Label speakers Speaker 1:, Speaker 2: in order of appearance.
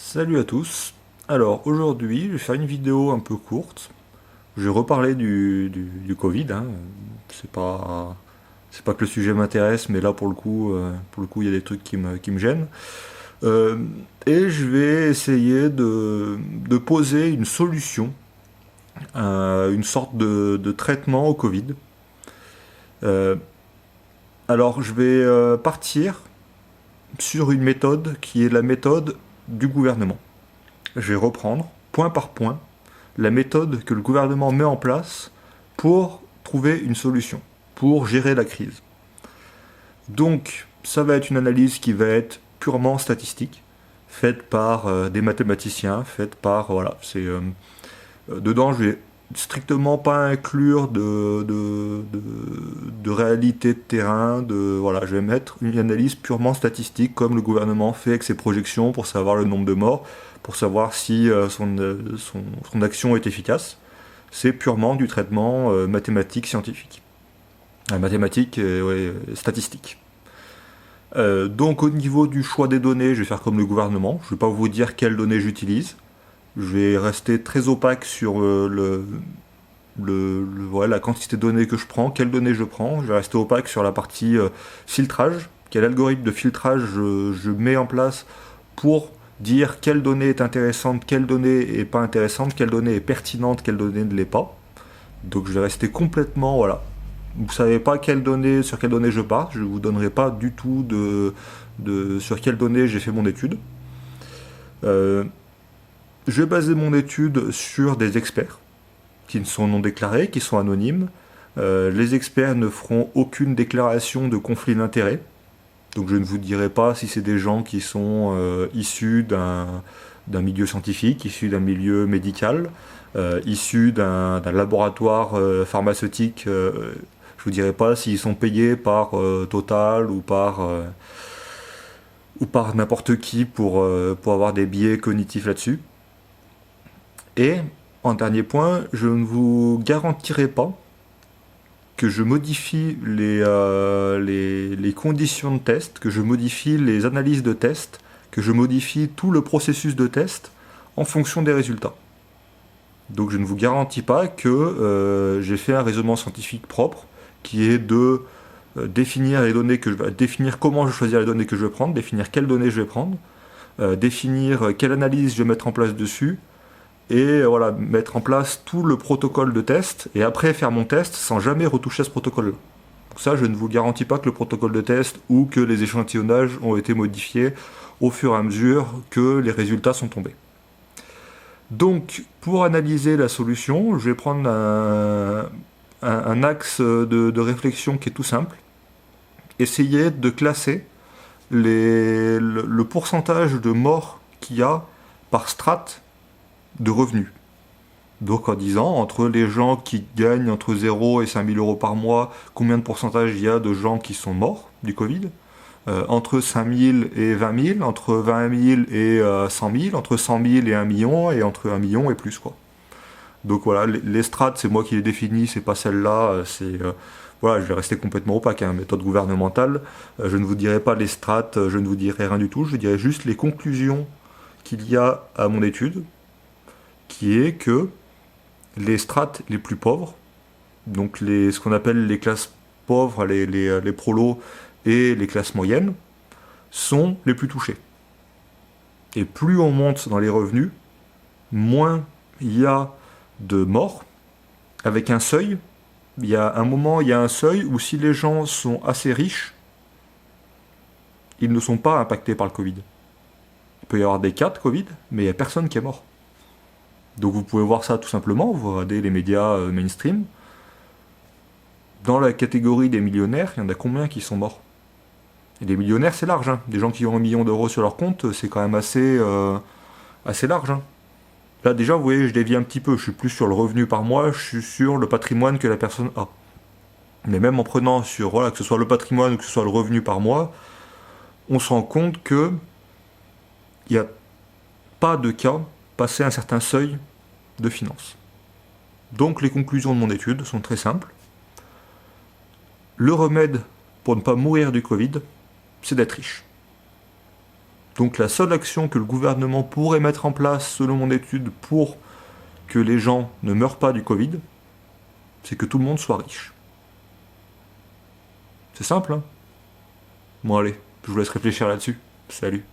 Speaker 1: Salut à tous. Alors aujourd'hui, je vais faire une vidéo un peu courte. Je vais reparler du Covid, hein. C'est pas que le sujet m'intéresse, mais là pour le coup, il y a des trucs qui me gênent. Euh, et je vais essayer de poser une solution, une sorte de traitement au Covid. Euh, alors je vais partir sur une méthode qui est la méthode du gouvernement. Je vais reprendre point par point la méthode que le gouvernement met en place pour trouver une solution, pour gérer la crise. Donc, ça va être une analyse qui va être purement statistique, faite par des mathématiciens, faite par voilà, dedans je vais strictement pas inclure de réalité de terrain, voilà, je vais mettre une analyse purement statistique comme le gouvernement fait avec ses projections pour savoir le nombre de morts, pour savoir si son action est efficace. C'est purement du traitement mathématique scientifique. Mathématique et ouais, statistique. Donc au niveau du choix des données, je vais faire comme le gouvernement. Je ne vais pas vous dire quelles données j'utilise. Je vais rester très opaque sur voilà, la quantité de données que je prends, quelles données je prends. Je vais rester opaque sur la partie filtrage. Quel algorithme de filtrage je mets en place pour dire quelle donnée est intéressante, quelle donnée est pas intéressante, quelle donnée est pertinente, quelle donnée ne l'est pas. Donc je vais rester complètement, voilà. Vous ne savez pas sur quelle donnée je pars, je ne vous donnerai pas du tout sur quelle donnée j'ai fait mon étude. Euh, je vais baser mon étude sur des experts qui ne sont non déclarés, qui sont anonymes. Les experts ne feront aucune déclaration de conflit d'intérêts. Donc je ne vous dirai pas si c'est des gens qui sont issus d'un milieu scientifique, issus d'un milieu médical, issus d'un laboratoire pharmaceutique. Je vous dirai pas s'ils sont payés par Total ou par n'importe qui pour avoir des biais cognitifs là-dessus. Et en dernier point, je ne vous garantirai pas que je modifie les conditions de test, que je modifie les analyses de test, que je modifie tout le processus de test en fonction des résultats. Donc je ne vous garantis pas que j'ai fait un raisonnement scientifique propre qui est de définir les données définir comment je vais choisir les données que je vais prendre, définir quelles données je vais prendre, définir quelle analyse je vais mettre en place dessus, et voilà, mettre en place tout le protocole de test, et après faire mon test sans jamais retoucher à ce protocole-là. Donc ça, je ne vous garantis pas que le protocole de test ou que les échantillonnages ont été modifiés au fur et à mesure que les résultats sont tombés. Donc, pour analyser la solution, je vais prendre un axe de réflexion qui est tout simple. Essayer de classer le pourcentage de morts qu'il y a par strate de revenus. Donc en disant, entre les gens qui gagnent entre 0 et 5 000 euros par mois, combien de pourcentage il y a de gens qui sont morts du Covid, entre 5 000 et 20 000, entre 20 000 et 100 000, entre 100 000 et 1 million, et entre 1 million et plus, quoi. Donc voilà, les strates, c'est moi qui les définis, c'est pas celle-là, voilà, je vais rester complètement opaque, hein, méthode gouvernementale. Je ne vous dirai pas les strates, je ne vous dirai rien du tout, je dirai juste les conclusions qu'il y a à mon étude, qui est que les strates les plus pauvres, donc ce qu'on appelle les classes pauvres, les prolos et les classes moyennes, sont les plus touchées. Et plus on monte dans les revenus, moins il y a de morts, avec un seuil. Il y a un moment, il y a un seuil où si les gens sont assez riches, ils ne sont pas impactés par le Covid. Il peut y avoir des cas de Covid, mais il n'y a personne qui est mort. Donc vous pouvez voir ça tout simplement, vous regardez les médias mainstream. Dans la catégorie des millionnaires, il y en a combien qui sont morts? Et les millionnaires, c'est large, hein. Des gens qui ont 1 million d'euros sur leur compte, c'est quand même assez large, hein. Là déjà, vous voyez, je dévie un petit peu, je suis plus sur le revenu par mois, je suis sur le patrimoine que la personne a. Mais même en prenant sur, voilà, que ce soit le patrimoine ou que ce soit le revenu par mois, on se rend compte que il n'y a pas de cas passé un certain seuil de finances. Donc les conclusions de mon étude sont très simples. Le remède pour ne pas mourir du Covid, c'est d'être riche. Donc la seule action que le gouvernement pourrait mettre en place, selon mon étude, pour que les gens ne meurent pas du Covid, c'est que tout le monde soit riche. C'est simple, hein? Bon allez, je vous laisse réfléchir là-dessus. Salut.